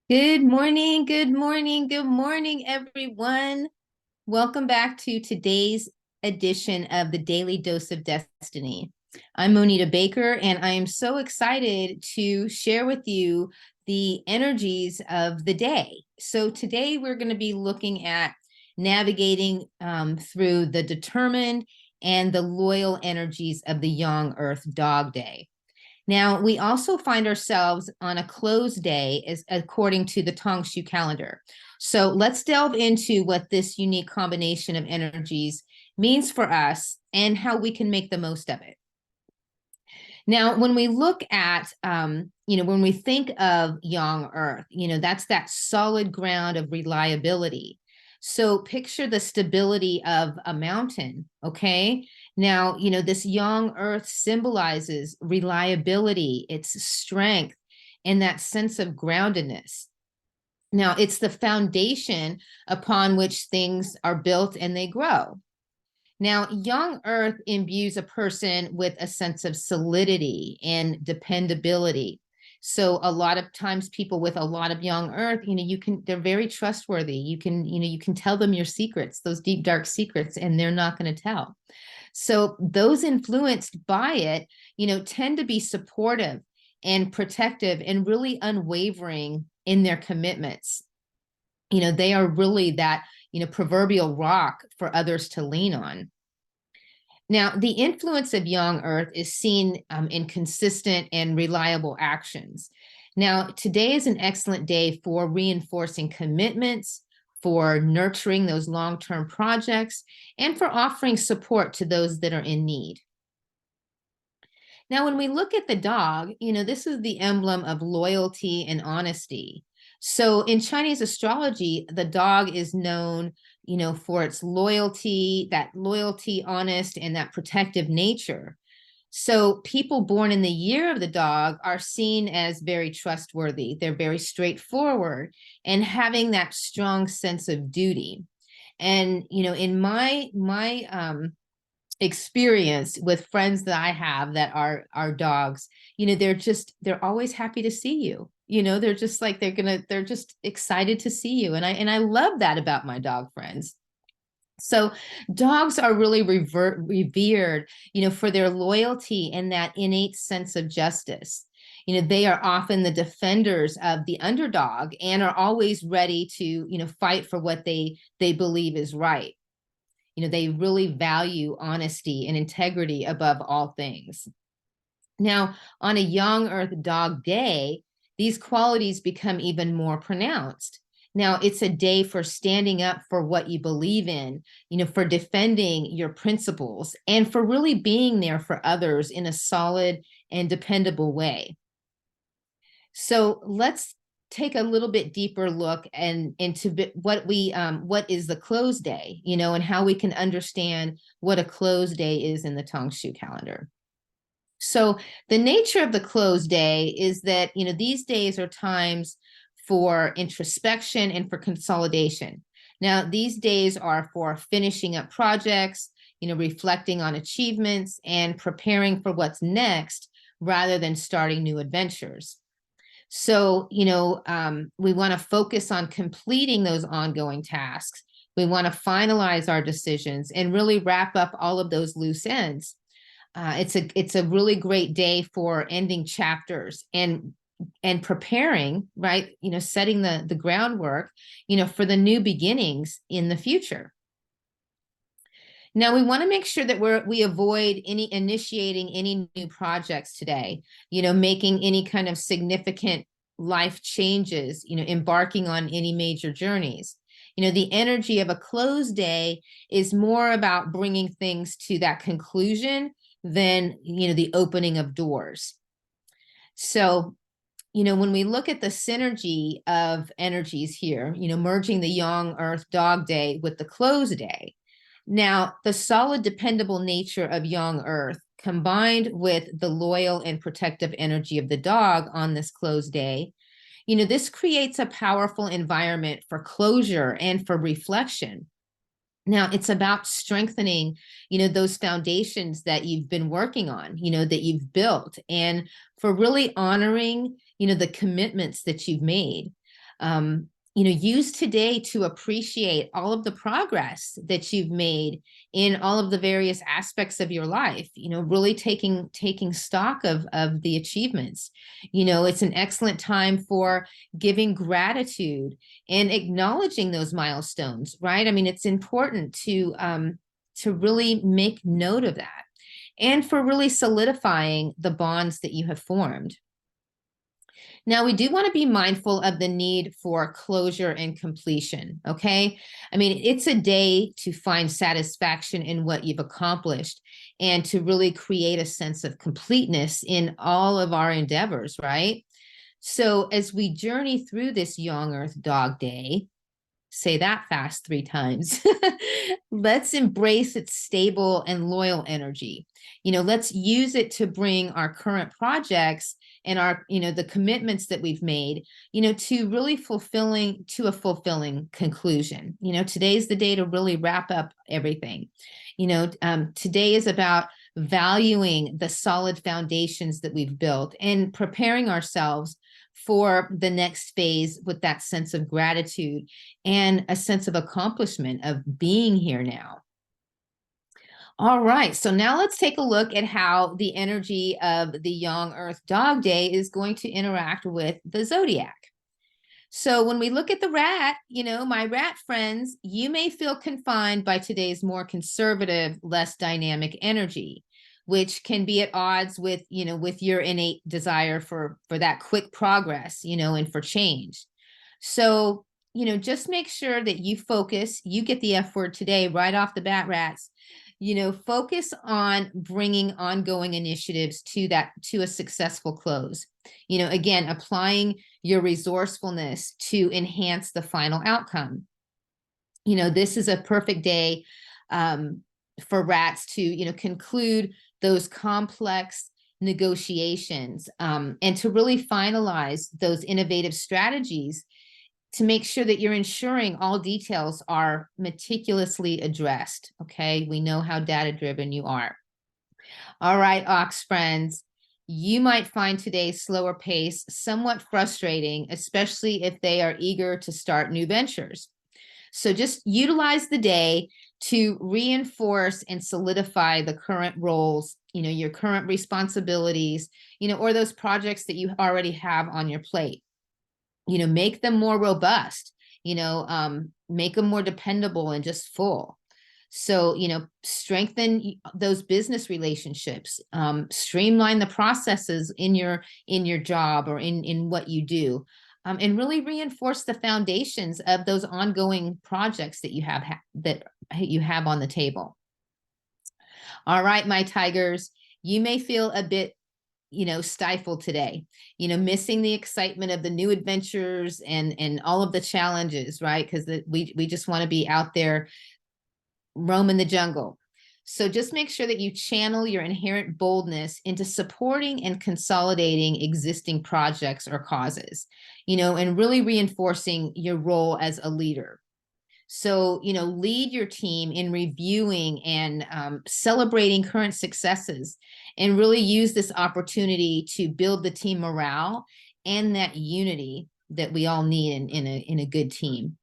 Good morning, good morning, good morning, everyone. Welcome back to today's edition of the Daily Dose of Destiny. I'm Monita Baker, and I am so excited to share with you the energies of the day. So today we're going to be looking at navigating through the determined and the loyal energies of the Young Earth Dog Day. Now, we also find ourselves on a closed day as according to the Tongshu calendar. So let's delve into what this unique combination of energies means for us and how we can make the most of it. Now, when we look at, when we think of Young Earth, that's that solid ground of reliability. So picture the stability of a mountain, okay? Now, this Young Earth symbolizes reliability, its strength, and that sense of groundedness. Now, it's the foundation upon which things are built and they grow. Now, Young Earth imbues a person with a sense of solidity and dependability. So a lot of times people with a lot of Young Earth, they're very trustworthy. You can tell them your secrets, those deep, dark secrets, and they're not going to tell. So those influenced by it, tend to be supportive and protective and really unwavering in their commitments. They are really that, proverbial rock for others to lean on. Now, the influence of Young Earth is seen in consistent and reliable actions. Now, today is an excellent day for reinforcing commitments, for nurturing those long-term projects, and for offering support to those that are in need. Now, when we look at the dog, this is the emblem of loyalty and honesty. So in Chinese astrology, the dog is known, for its loyalty, that loyalty, honest, and that protective nature. So people born in the year of the dog are seen as very trustworthy. They're very straightforward and having that strong sense of duty. And, in my experience with friends that I have that are dogs, they're always happy to see you. They're just like they're just excited to see you. And I love that about my dog friends. So dogs are really revered, for their loyalty and that innate sense of justice. They are often the defenders of the underdog and are always ready to, fight for what they believe is right. They really value honesty and integrity above all things. Now, on a Young Earth Dog Day, these qualities become even more pronounced. Now, it's a day for standing up for what you believe in, for defending your principles, and for really being there for others in a solid and dependable way. So let's take a little bit deeper look and into what is the closed day, and how we can understand what a closed day is in the Tongshu calendar. So the nature of the closed day is that, these days are times for introspection and for consolidation. Now, these days are for finishing up projects, reflecting on achievements and preparing for what's next rather than starting new adventures. So, we want to focus on completing those ongoing tasks. We want to finalize our decisions and really wrap up all of those loose ends. It's a really great day for ending chapters and preparing, right? Setting the groundwork, for the new beginnings in the future. Now, we want to make sure that we avoid initiating any new projects today, making any kind of significant life changes, embarking on any major journeys. The energy of a closed day is more about bringing things to that conclusion than, the opening of doors. So, when we look at the synergy of energies here, merging the Young Earth Dog Day with the closed day, now, the solid, dependable nature of Young Earth, combined with the loyal and protective energy of the dog on this closed day, this creates a powerful environment for closure and for reflection. Now, it's about strengthening, those foundations that you've been working on, that you've built, and for really honoring, the commitments that you've made. Use today to appreciate all of the progress that you've made in all of the various aspects of your life, really taking stock of the achievements. It's an excellent time for giving gratitude and acknowledging those milestones, right? I mean, it's important to really make note of that, and for really solidifying the bonds that you have formed. Now, we do want to be mindful of the need for closure and completion, okay? I mean, it's a day to find satisfaction in what you've accomplished and to really create a sense of completeness in all of our endeavors, right? So as we journey through this Young Earth Dog Day, say that fast 3 times, let's embrace its stable and loyal energy. Let's use it to bring our current projects and our, the commitments that we've made, to really to a fulfilling conclusion. Today's the day to really wrap up everything. Today is about valuing the solid foundations that we've built and preparing ourselves for the next phase with that sense of gratitude and a sense of accomplishment of being here now. All right, so now let's take a look at how the energy of the Young Earth Dog Day is going to interact with the zodiac. So when we look at the rat, my rat friends, you may feel confined by today's more conservative, less dynamic energy, which can be at odds with, with your innate desire for that quick progress, and for change. So, just make sure that you focus, you get the F word today right off the bat, rats. Focus on bringing ongoing initiatives to a successful close. Again, applying your resourcefulness to enhance the final outcome. This is a perfect day for rats to, conclude those complex negotiations and to really finalize those innovative strategies to make sure that you're ensuring all details are meticulously addressed. Okay, we know how data-driven you are. All right, Ox friends, you might find today's slower pace somewhat frustrating, especially if they are eager to start new ventures. So just utilize the day to reinforce and solidify the current roles, your current responsibilities, or those projects that you already have on your plate. Make them more robust, make them more dependable and just full. So, strengthen those business relationships, streamline the processes in your job or in what you do, and really reinforce the foundations of those ongoing projects that you have on the table. All right, my tigers, you may feel a bit stifled today, missing the excitement of the new adventures and all of the challenges, right? Because we just want to be out there roaming the jungle. So just make sure that you channel your inherent boldness into supporting and consolidating existing projects or causes, and really reinforcing your role as a leader. So, lead your team in reviewing and celebrating current successes, and really use this opportunity to build the team morale and that unity that we all need in a good team.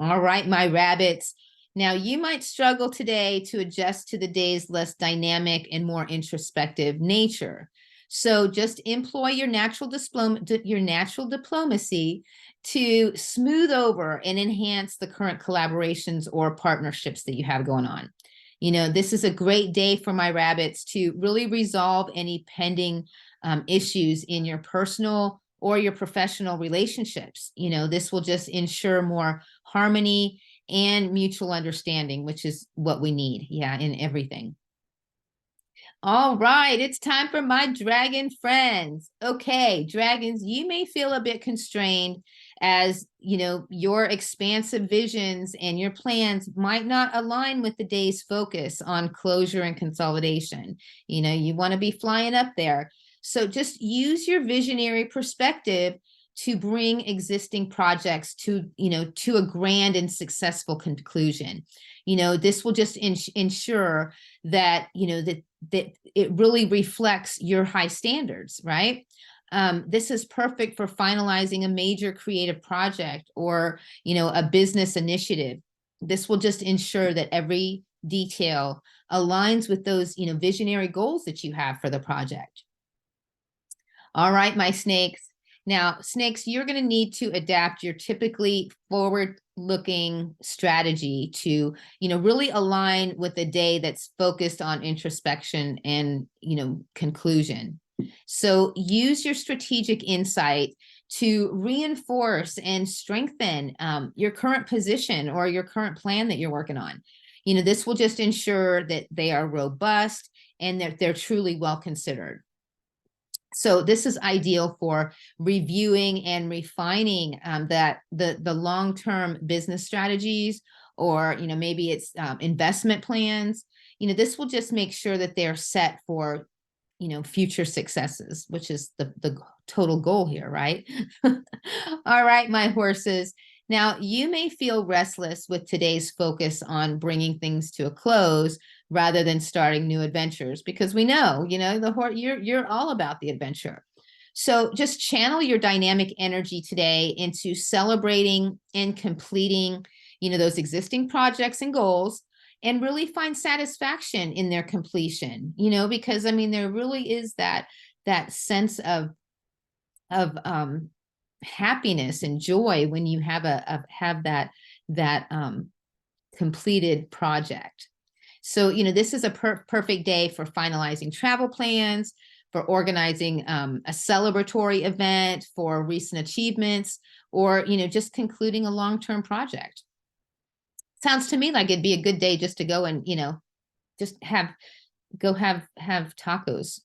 All right, my rabbits. Now, you might struggle today to adjust to the day's less dynamic and more introspective nature. So just employ your natural diplomacy to smooth over and enhance the current collaborations or partnerships that you have going on. This is a great day for my rabbits to really resolve any pending issues in your personal or your professional relationships. This will just ensure more harmony and mutual understanding, which is what we need, in everything. All right, it's time for my dragon friends. Okay, dragons, you may feel a bit constrained as, your expansive visions and your plans might not align with the day's focus on closure and consolidation. You want to be flying up there. So just use your visionary perspective to bring existing projects to a grand and successful conclusion. This will just ensure that, that it really reflects your high standards, right? This is perfect for finalizing a major creative project or, a business initiative. This will just ensure that every detail aligns with those, visionary goals that you have for the project. All right, my snakes. Now, snakes, you're going to need to adapt your typically forward-looking strategy to, really align with a day that's focused on introspection and, conclusion. So use your strategic insight to reinforce and strengthen your current position or your current plan that you're working on. This will just ensure that they are robust and that they're truly well considered. So this is ideal for reviewing and refining that the long-term business strategies, or maybe it's investment plans. This will just make sure that they're set for future successes, which is the total goal here, right? All right, my horses. Now, you may feel restless with today's focus on bringing things to a close rather than starting new adventures, because we know, you're all about the adventure. So just channel your dynamic energy today into celebrating and completing, those existing projects and goals, and really find satisfaction in their completion, because there really is that sense of happiness and joy when you have that completed project. So, this is a perfect day for finalizing travel plans, for organizing a celebratory event for recent achievements, or, just concluding a long-term project. Sounds to me like it'd be a good day just to go and, just have tacos,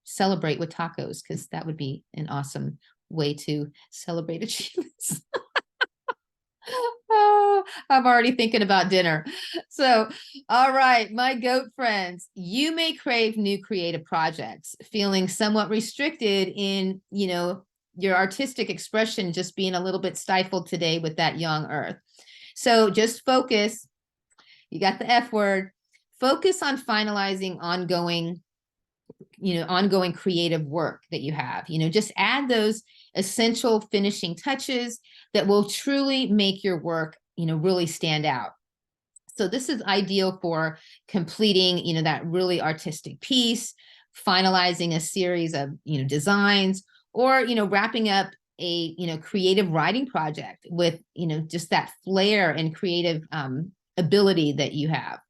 celebrate with tacos, because that would be an awesome way to celebrate achievements. Oh, I'm already thinking about dinner. So, all right, my goat friends, you may crave new creative projects, feeling somewhat restricted in, your artistic expression just being a little bit stifled today with that young earth. So just focus. You got the F word. Focus on finalizing ongoing creative work that you have. Just add those essential finishing touches that will truly make your work, really stand out. So this is ideal for completing, that really artistic piece, finalizing a series of, designs, or, wrapping up a, creative writing project with, just that flair and creative ability that you have.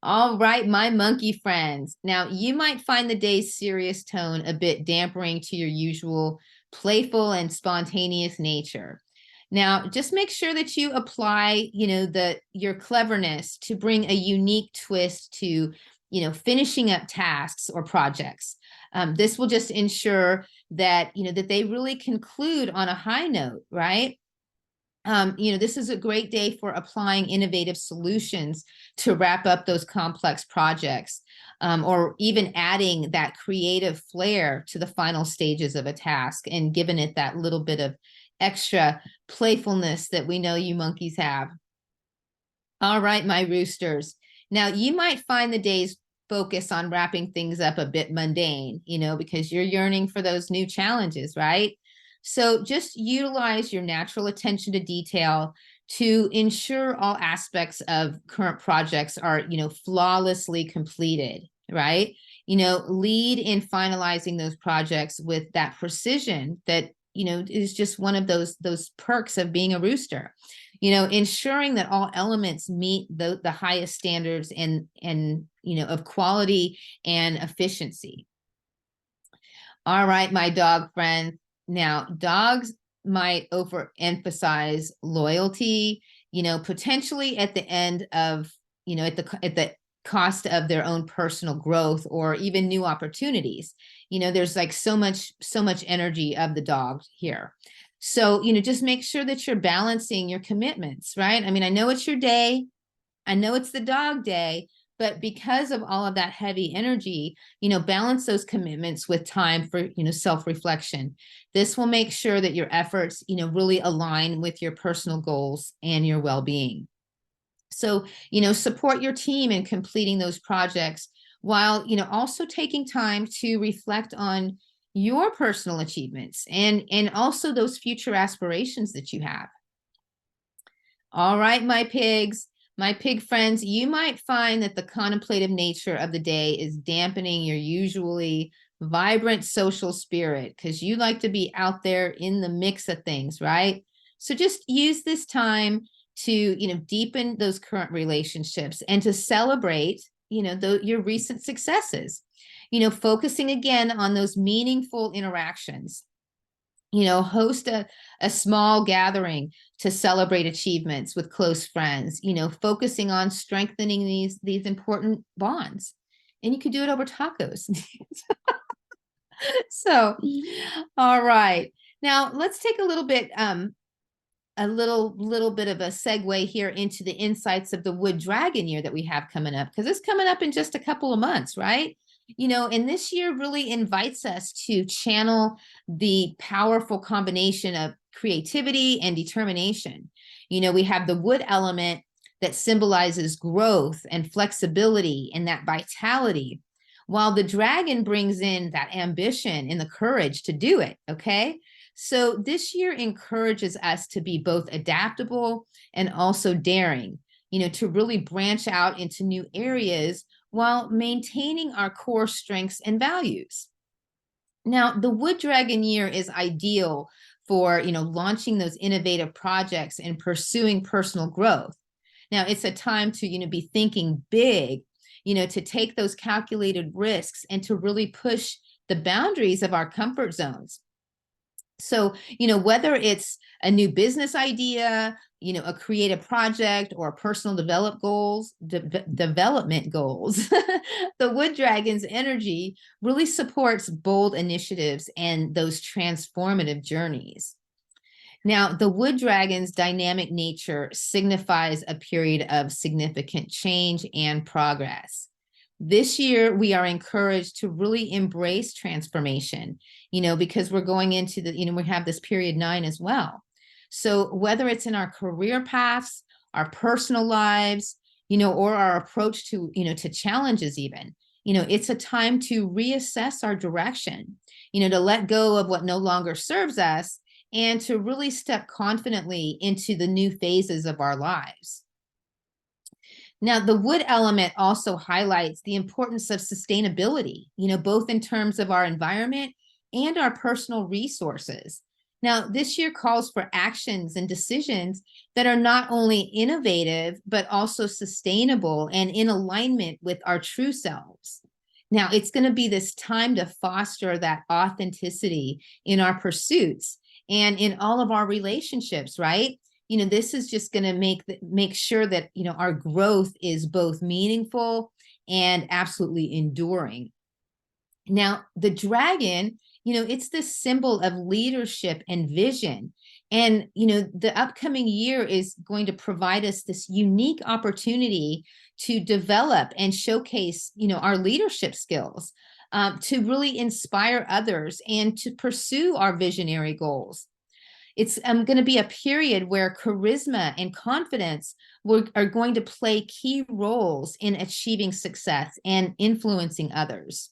All right, my monkey friends. Now, you might find the day's serious tone a bit dampering to your usual playful and spontaneous nature. Now, just make sure that you apply, your cleverness to bring a unique twist to, finishing up tasks or projects. This will just ensure that, that they really conclude on a high note, right? This is a great day for applying innovative solutions to wrap up those complex projects, or even adding that creative flair to the final stages of a task and giving it that little bit of extra playfulness that we know you monkeys have. All right, my roosters. Now, you might find the day's focus on wrapping things up a bit mundane, because you're yearning for those new challenges, right? So just utilize your natural attention to detail to ensure all aspects of current projects are, flawlessly completed, right? Lead in finalizing those projects with that precision that, is just one of those perks of being a rooster. Ensuring that all elements meet the highest standards and of quality and efficiency. All right, my dog friends. Now, dogs might overemphasize loyalty, potentially at the end of, at the cost of their own personal growth or even new opportunities. There's like so much energy of the dog here. So, just make sure that you're balancing your commitments, right? I know it's your day. I know it's the dog day, but because of all of that heavy energy, balance those commitments with time for, self-reflection. This will make sure that your efforts, really align with your personal goals and your well-being. So, support your team in completing those projects while, also taking time to reflect on, your personal achievements and also those future aspirations that you have. All right, my pigs, my pig friends, you might find that the contemplative nature of the day is dampening your usually vibrant social spirit because you like to be out there in the mix of things, right? So just use this time to, deepen those current relationships and to celebrate, your recent successes, focusing again on those meaningful interactions. Host a small gathering to celebrate achievements with close friends, focusing on strengthening these important bonds. And you could do it over tacos. So, all right. Now let's take a little bit, a little bit of a segue here into the insights of the Wood Dragon year that we have coming up, because it's coming up in just a couple of months, right? And this year really invites us to channel the powerful combination of creativity and determination. We have the wood element that symbolizes growth and flexibility and that vitality, while the dragon brings in that ambition and the courage to do it, okay? So this year encourages us to be both adaptable and also daring, to really branch out into new areas while maintaining our core strengths and values. Now, the Wood Dragon year is ideal for, launching those innovative projects and pursuing personal growth. Now, it's a time to, be thinking big, to take those calculated risks and to really push the boundaries of our comfort zones. So, whether it's a new business idea, a creative project or personal development goals, the Wood Dragon's energy really supports bold initiatives and those transformative journeys. Now, the Wood Dragon's dynamic nature signifies a period of significant change and progress. This year, we are encouraged to really embrace transformation, because we're going into we have this period 9 as well. So whether it's in our career paths, our personal lives, or our approach to, to challenges even, it's a time to reassess our direction, to let go of what no longer serves us and to really step confidently into the new phases of our lives. Now, the wood element also highlights the importance of sustainability, both in terms of our environment and our personal resources. Now, this year calls for actions and decisions that are not only innovative, but also sustainable and in alignment with our true selves. Now, it's going to be this time to foster that authenticity in our pursuits and in all of our relationships, right? This is just going to make sure that, our growth is both meaningful and absolutely enduring. Now, the dragon, it's the symbol of leadership and vision. And, the upcoming year is going to provide us this unique opportunity to develop and showcase, our leadership skills, to really inspire others and to pursue our visionary goals. It's going to be a period where charisma and confidence are going to play key roles in achieving success and influencing others.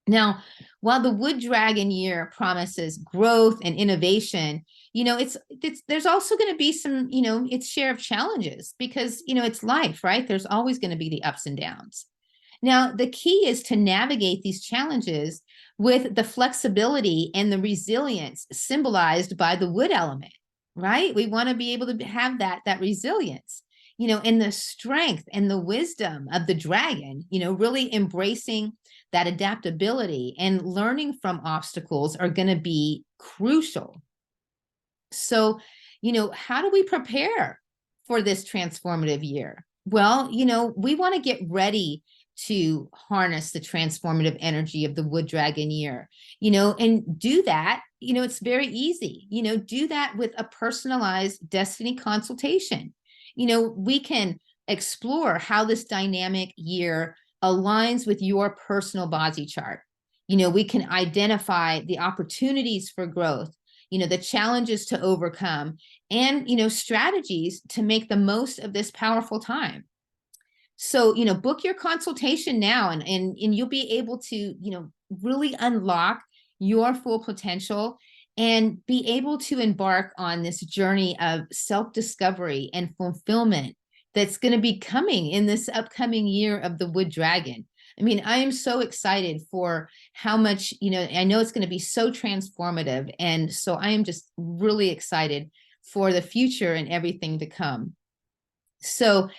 Now, while the Wood Dragon year promises growth and innovation, there's also going to be some, its share of challenges because, it's life, right? There's always going to be the ups and downs. Now, the key is to navigate these challenges with the flexibility and the resilience symbolized by the wood element, right? We want to be able to have that resilience, and the strength and the wisdom of the dragon, really embracing that adaptability and learning from obstacles are going to be crucial. So, how do we prepare for this transformative year? Well, we want to get ready to harness the transformative energy of the Wood Dragon year, and do that, it's very easy, do that with a personalized destiny consultation. We can explore how this dynamic year aligns with your personal body chart. We can identify the opportunities for growth, the challenges to overcome, and, strategies to make the most of this powerful time. So, book your consultation now and you'll be able to, really unlock, your full potential and be able to embark on this journey of self-discovery and fulfillment that's going to be coming in this upcoming year of the Wood Dragon. I mean, I am so excited for how much, I know it's going to be so transformative. And so I am just really excited for the future and everything to come. So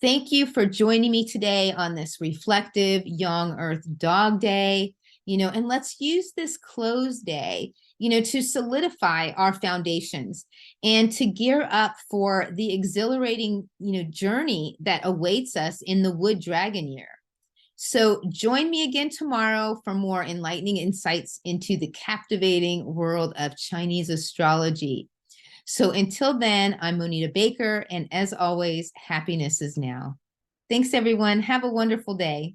thank you for joining me today on this reflective Young Earth Dog Day, and let's use this close day, to solidify our foundations and to gear up for the exhilarating, journey that awaits us in the Wood Dragon year. So join me again tomorrow for more enlightening insights into the captivating world of Chinese astrology. So until then, I'm Monita Baker, and as always, happiness is now. Thanks, everyone. Have a wonderful day.